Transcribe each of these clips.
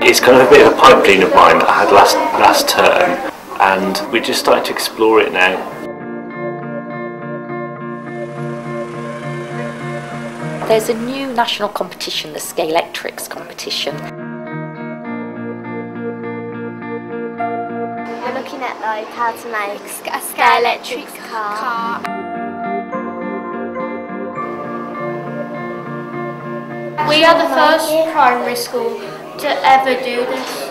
It's kind of a bit of a pipe dream of mine that I had last term, and we're just starting to explore it now. There's a new national competition, the Scalextric competition. We're looking at like how to make a Scalextric car. We are the first primary school to ever do this.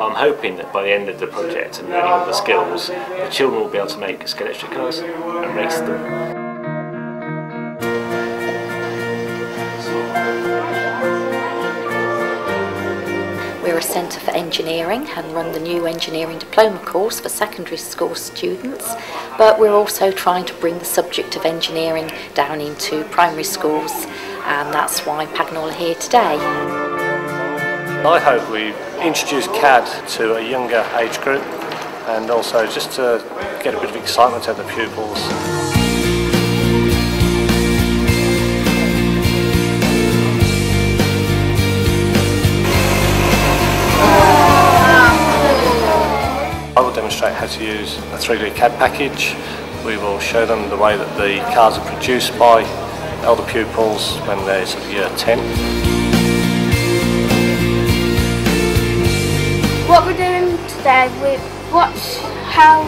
I'm hoping that by the end of the project and learning all the skills, the children will be able to make Scalextric cars and race them. We're a centre for engineering and run the new engineering diploma course for secondary school students, but we're also trying to bring the subject of engineering down into primary schools, and that's why Paganel are here today. I hope we introduce CAD to a younger age group, and also just to get a bit of excitement out of the pupils. I will demonstrate how to use a 3D CAD package. We will show them the way that the cars are produced by elder pupils when they're sort of year 10. What we're doing today, we watch how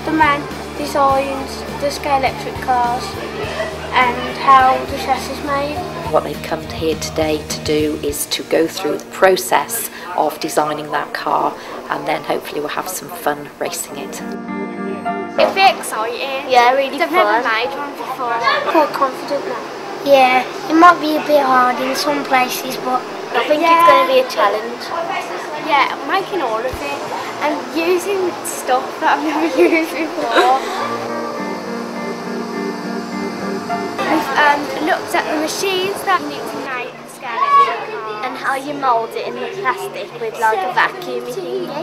the man designs the Scalextric cars and how the chassis is made. What they've come here today to do is to go through the process of designing that car, and then hopefully we'll have some fun racing it. It'll be exciting. Yeah, really I've fun. never made one before. Quite confident now. Yeah, it might be a bit hard in some places, but I think it's going to be a challenge. Yeah, I'm making all of it and using stuff that I've never used before. We've looked at the machines that you need to make the Scalextric car. And how you mould it in the plastic with like a vacuum thingy.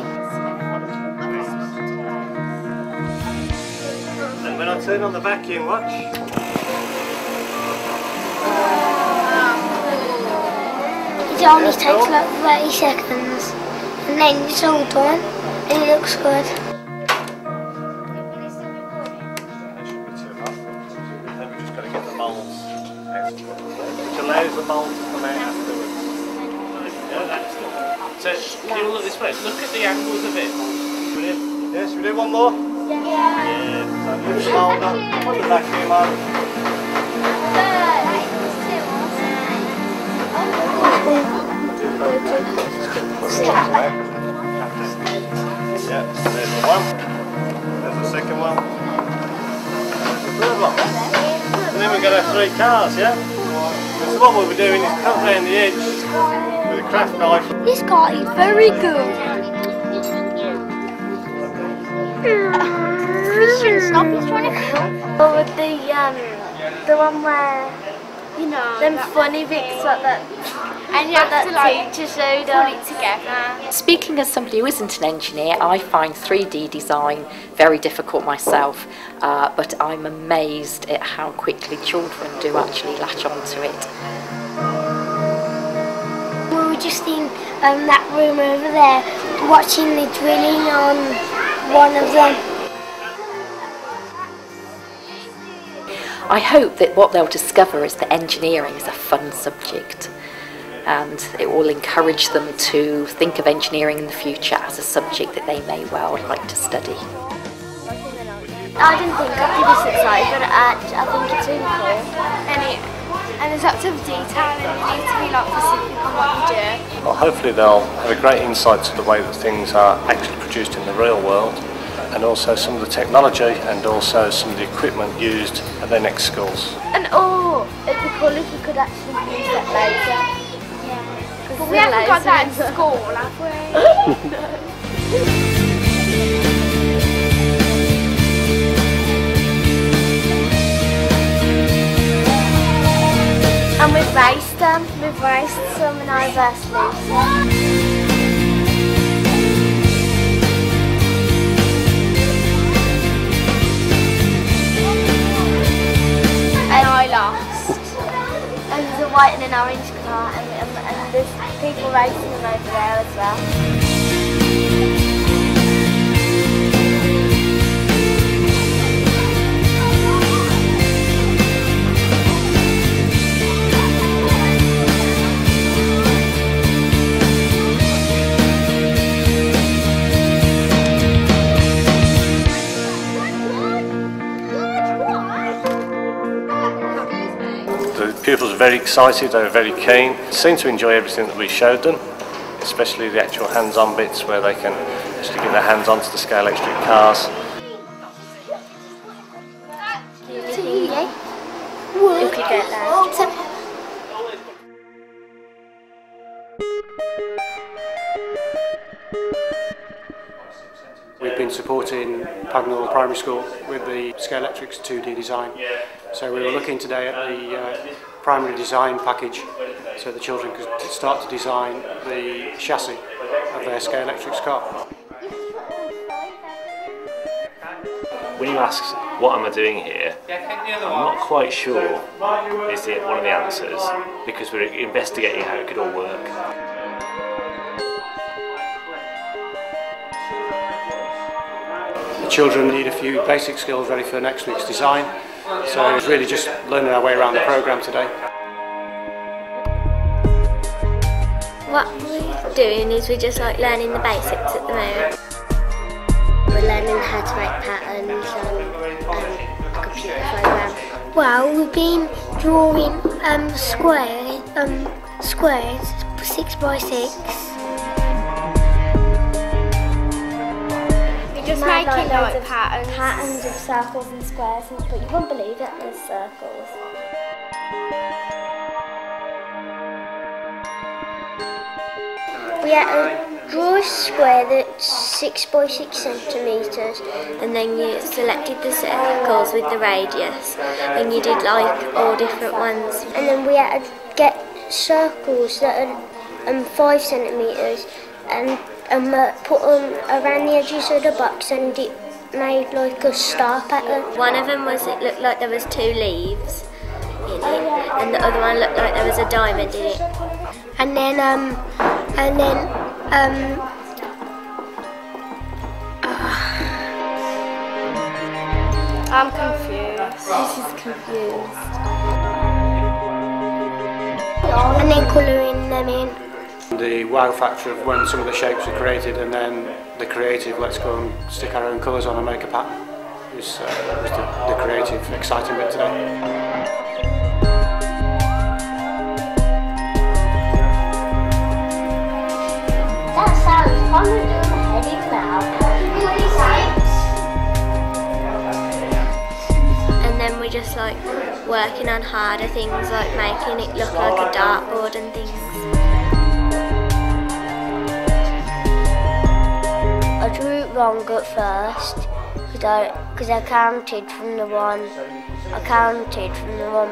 And when I turn on the vacuum, watch. it only takes like 30 seconds, and then it's all done, and it looks good. Then we've just got to get the moulds out, which allows the mould to come out afterwards. So, can you look this way? Look at the angles of it. Brilliant. Yeah, should we do one more? Yeah. So move the mould up, put the vacuum on. Yeah, there's the one. There's the second one. There's the third one. And then we're going to have 3 cars, yeah? So what we'll be doing is cut around the edge with a craft knife. This car is very good. Christian, stop, he's trying to film. Or with the one where, You know, them funny bits like that. and you have to like teacher showed put us. it together. Speaking as somebody who isn't an engineer, I find 3D design very difficult myself, but I'm amazed at how quickly children do actually latch onto it. We were just in that room over there, watching the drilling on one of them. I hope that what they'll discover is that engineering is a fun subject, and it will encourage them to think of engineering in the future as a subject that they may well like to study. I didn't think I'd be this excited, but I think it's really cool. And there's lots of detail and you need to be like specific on what you do. Well, hopefully they'll have a great insight to the way that things are actually produced in the real world, and also some of the technology and also some of the equipment used at their next schools. And it'd be cool if we could actually use that later. Yeah. But we haven't got that in school, have we? And we've raced them. We've raced some in our university. And I lost. And there's a white and an orange part, and there's people racing them over there as well. The pupils were very excited, they were very keen, seemed to enjoy everything that we showed them, especially the actual hands-on bits where they can actually get their hands onto the Scalextric cars. You could get that. We've been supporting Paganel Primary School with the Scalextric's 2D design. So we were looking today at the primary design package so the children could start to design the chassis of their Scalextric's car. When you ask what am I doing here, I'm not quite sure is one of the answers, because we're investigating how it could all work. The children need a few basic skills ready for next week's design, so it's really just learning our way around the programme today. What we're doing is we're just like learning the basics at the moment. We're learning how to make patterns and a computer program. Well, we've been drawing squares 6 by 6. Just Made making loads like of patterns of circles and squares, but you won't believe it, there's circles. We had to draw a square that's 6 by 6 centimetres. and then you selected the circles with the radius and you did like all different ones. And then we had to get circles that are 5 centimetres and put them around the edges of the box, and it made like a star pattern. One of them was, it looked like there was 2 leaves in it, and the other one looked like there was a diamond in it. And then I'm confused. this is confused. And then colouring them in. The wow factor of when some of the shapes are created and then the creative, let's go and stick our own colours on and make a pattern, was the creative, exciting bit today. That sounds fun to do the heading now. And then we're just like working on harder things, like making it look like a dartboard and things. I drew it wrong at first because I counted from the one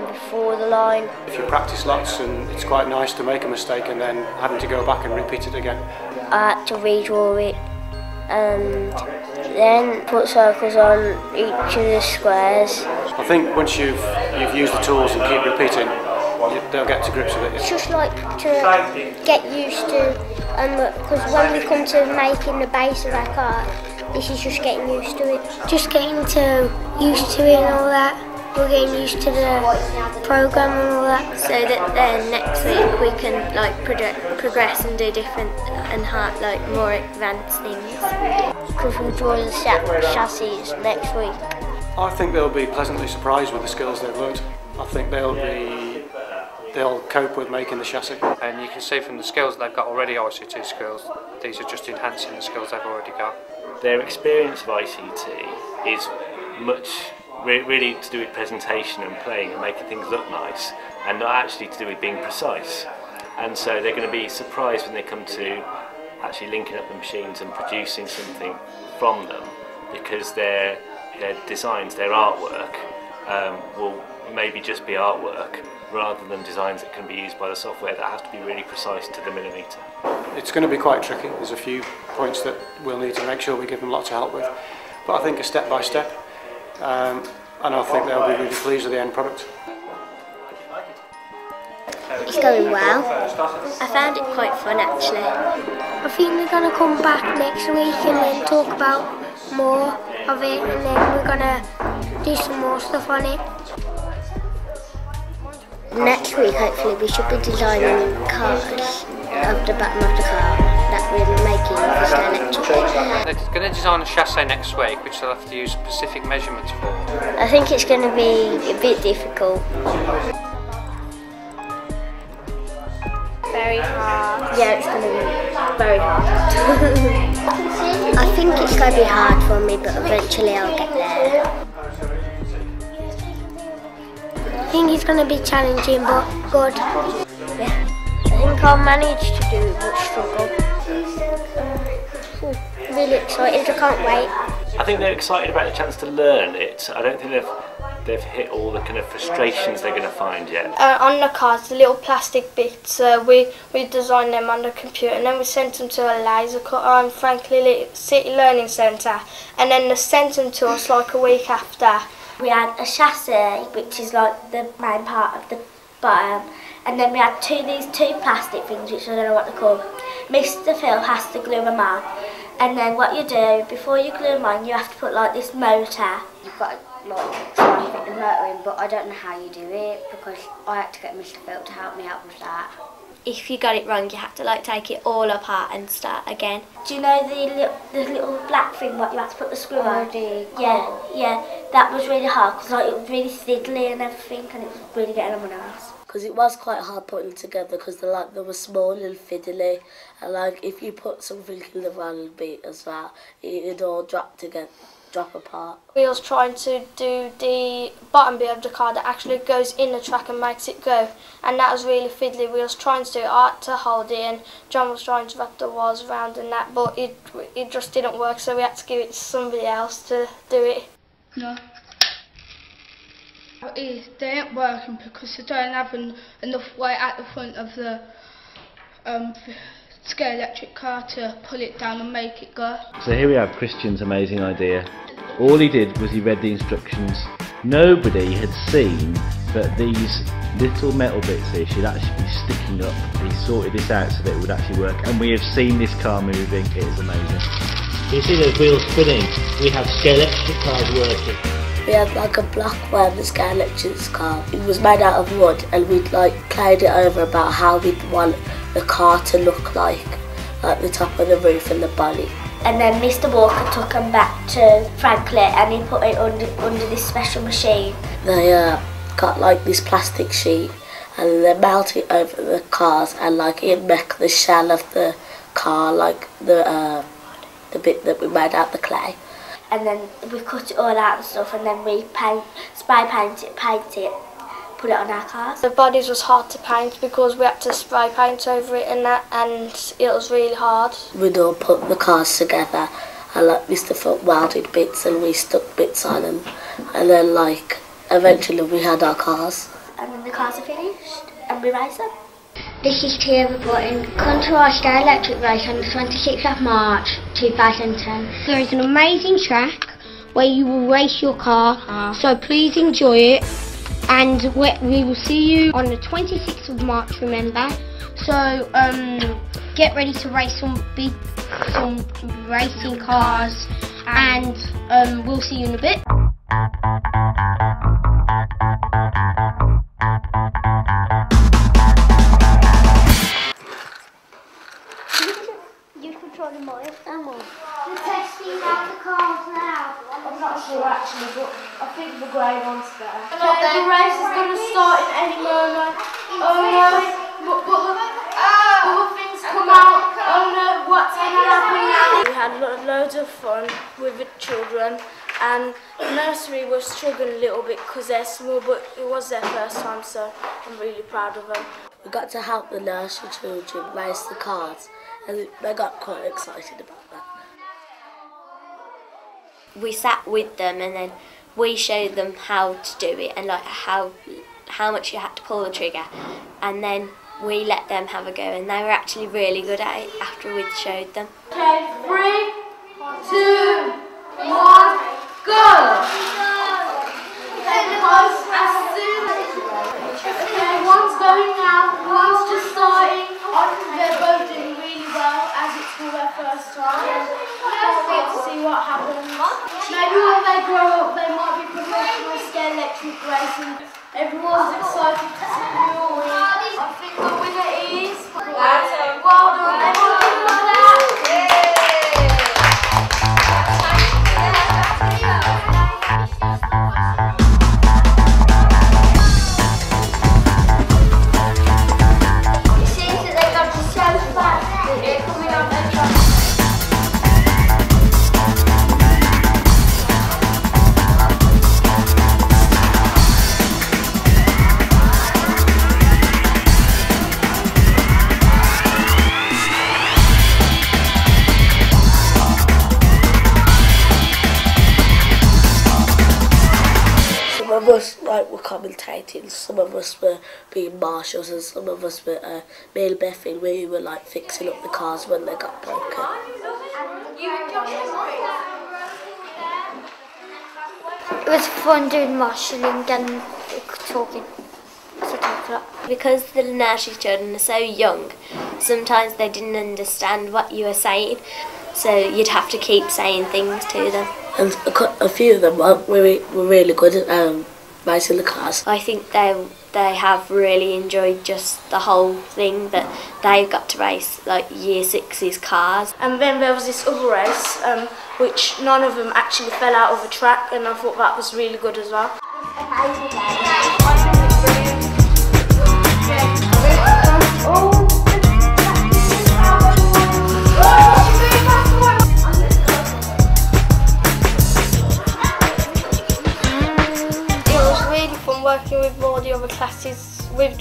before the line. If you practice lots, and it's quite nice to make a mistake and then having to go back and repeat it again. I had to redraw it and then put circles on each of the squares. I think once you've used the tools and keep repeating, they'll get to grips with it. It's just like to get used to, because when we come to making the base of our car, this is just getting used to it. Just getting used to it and all that. We're getting used to the program and all that. So that then next week we can like progress and do different and hard, like more advanced things. Because we'll draw the chassis next week. I think they'll be pleasantly surprised with the skills they've learnt. I think they'll cope with making the chassis. And you can see from the skills they've got already, ICT skills, these are just enhancing the skills they've already got. Their experience of ICT is really to do with presentation and playing and making things look nice, and not actually to do with being precise. And so they're going to be surprised when they come to actually linking up the machines and producing something from them, because their designs, their artwork, will maybe just be artwork rather than designs that can be used by the software that has to be really precise to the millimetre. It's going to be quite tricky. There's a few points that we'll need to make sure we give them lots of help with, but I think a step by step, and I think they'll be really pleased with the end product. It's going well. I found it quite fun actually. I think they're going to come back next week and then talk about more of it, and then we're going to do some more stuff on it. Next week, hopefully, we should be designing cars of the bottom of the car that we're making for Scalextric. They're going to design a chassis next week, which they'll have to use specific measurements for. I think it's going to be a bit difficult. Very hard. Yeah, it's going to be very hard. I think it's going to be hard for me, but eventually I'll get there. I think it's going to be challenging, but good. Yeah, I think I'll manage to do it, but struggle. Really excited, I can't wait. I think they're excited about the chance to learn it. I don't think they've hit all the kind of frustrations they're going to find yet. On the cars, the little plastic bits, we designed them on the computer and then we sent them to a laser cutter on Franklin City Learning Centre, and then they sent them to us like a week after. We had a chassis, which is like the main part of the bottom, and then we had these two plastic things, which I don't know what they're called. Mr. Phil has to glue them on, and then what you do, before you glue them on, you have to put like this motor. You've got to like try and fit the motor in, but I don't know how you do it because I had to get Mr. Phil to help me out with that. If you got it wrong, you have to like take it all apart and start again. Do you know the little black thing what you have to put the screw on? Yeah, that was really hard because like, it was really fiddly and everything, and it was really getting on my nerves. Because it was quite hard putting together because they were small and fiddly, and like if you put something in the wrong bit as well, it'd all drop apart. We was trying to do the bottom bit of the car that actually goes in the track and makes it go, and that was really fiddly. We was trying to do art to hold it, and John was trying to wrap the wires around and that, but it just didn't work, so we had to give it to somebody else to do it. No. They ain't working because they don't have enough weight at the front of the Scalextric car to pull it down and make it go. So here we have Christian's amazing idea. All he did was he read the instructions. Nobody had seen that these little metal bits here should actually be sticking up. He sorted this out so that it would actually work, and we have seen this car moving. It is amazing. You see those wheels spinning? We have Scalextric cars working. We had like a black one, the Scalextric car. It was made out of wood, and we'd like played it over about how we'd want the car to look like the top of the roof and the body. And then Mr. Walker took them back to Franklin and he put it under this special machine. They got like this plastic sheet and they melt it over the cars, and like it make the shell of the car like the bit that we made out the clay. And then we cut it all out and stuff, and then we spray paint it, put it on our cars. The bodies was hard to paint because we had to spray paint over it and that, and it was really hard. We'd all put the cars together, and like Mr. Foot welded bits and we stuck bits on them, and then like eventually we had our cars. And then the cars are finished and we race them. This is Tia reporting. Come to our Scalextric race on the 26th of March 2010. There is an amazing track where you will race your car, so please enjoy it. And we will see you on the 26th of March, remember. So get ready to race some racing cars, and we'll see you in a bit. You control the motor. We're testing out the cars now. I'm not sure actually, but I think the grey one's better. The race is going to start in any moment. Oh no, but things come out. Oh no, what's going to happen now? We had loads of fun with the children, and the nursery was struggling a little bit because they're small, but it was their first time, so I'm really proud of them. We got to help the nursery children race the cars, and they got quite excited about that. We sat with them and then we showed them how to do it and like how much you had to pull the trigger, and then we let them have a go, and they were actually really good at it after we'd showed them. Okay, 3, 2, 1, go! Okay, one's going now. Scalextric racing. Everyone's excited to see who will win. I think the winner is... Well done, everyone, give them like that. It seems that they got to so fast that they're coming on the track. Some of us were commentating, some of us were being marshals, and some of us were me and Bethany, we were like fixing up the cars when they got broken. It was fun doing marshalling and talking. Because the nursery children are so young, sometimes they didn't understand what you were saying, so you'd have to keep saying things to them. And a few of them were really good at racing the cars. I think they have really enjoyed just the whole thing, that they've got to race like year 6's cars. And then there was this other race, which none of them actually fell out of the track, and I thought that was really good as well. Working with all the other classes. We've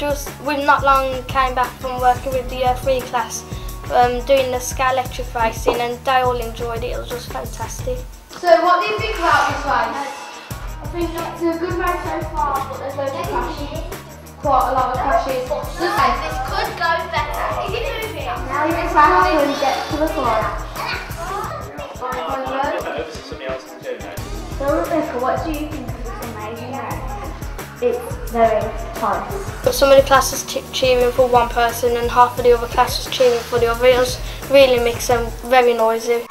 not long came back from working with the Year 3 class, doing the Scalextric racing, and they all enjoyed it. It was just fantastic. So what do you think about this race? I think it's a good race so far, but there's loads of crashes. Quite a lot of crashes. This could go better. Is it moving? Now you just have to get to the front. So Rebecca, what do you think of this amazing race? It's very fun. Some of the classes cheering for one person and half of the other classes cheering for the other. It was really mixed and very noisy.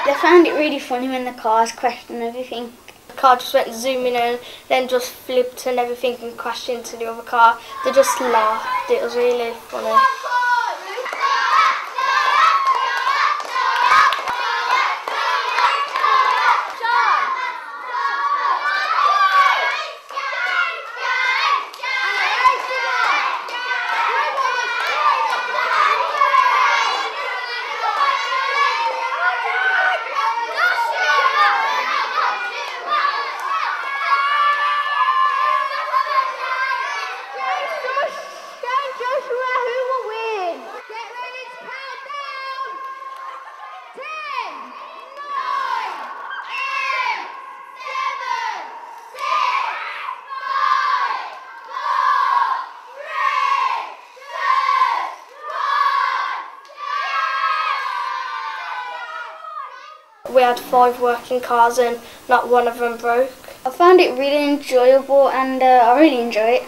I found it really funny when the cars crashed and everything. The car just went zooming in, then just flipped and everything and crashed into the other car. They just laughed. It was really funny. We had 5 working cars and not one of them broke. I found it really enjoyable and I really enjoy it.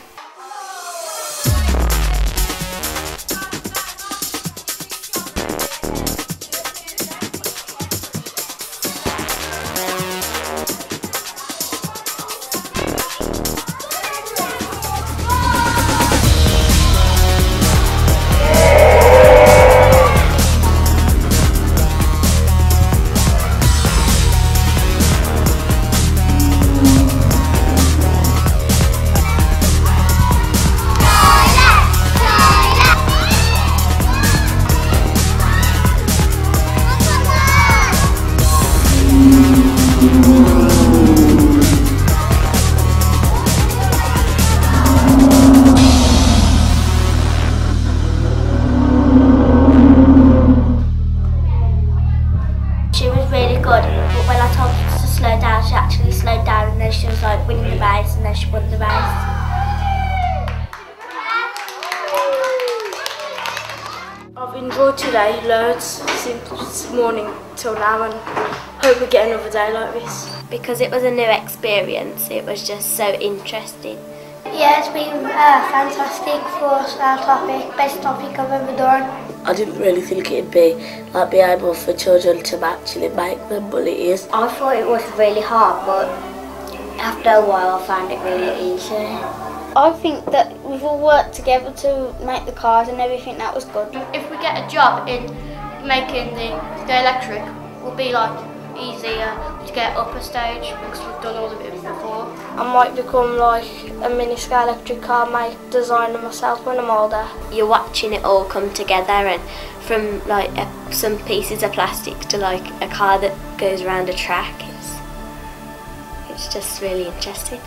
won the race. I've enjoyed today loads since morning till now, and hope we get another day like this. Because it was a new experience, it was just so interesting. Yeah, it's been fantastic for our topic, best topic I've ever done. I didn't really think it'd be able for children to actually make them, but it is. I thought it was really hard, but after a while I found it really easy. I think that we've all worked together to make the cars and everything. That was good. If we get a job in making the Scalextric, will be like easier to get up a stage because we've done all of it before. I might become like a mini Scalextric car designer myself when I'm older. You're watching it all come together, and from like some pieces of plastic to like a car that goes around a track. It's just really interesting.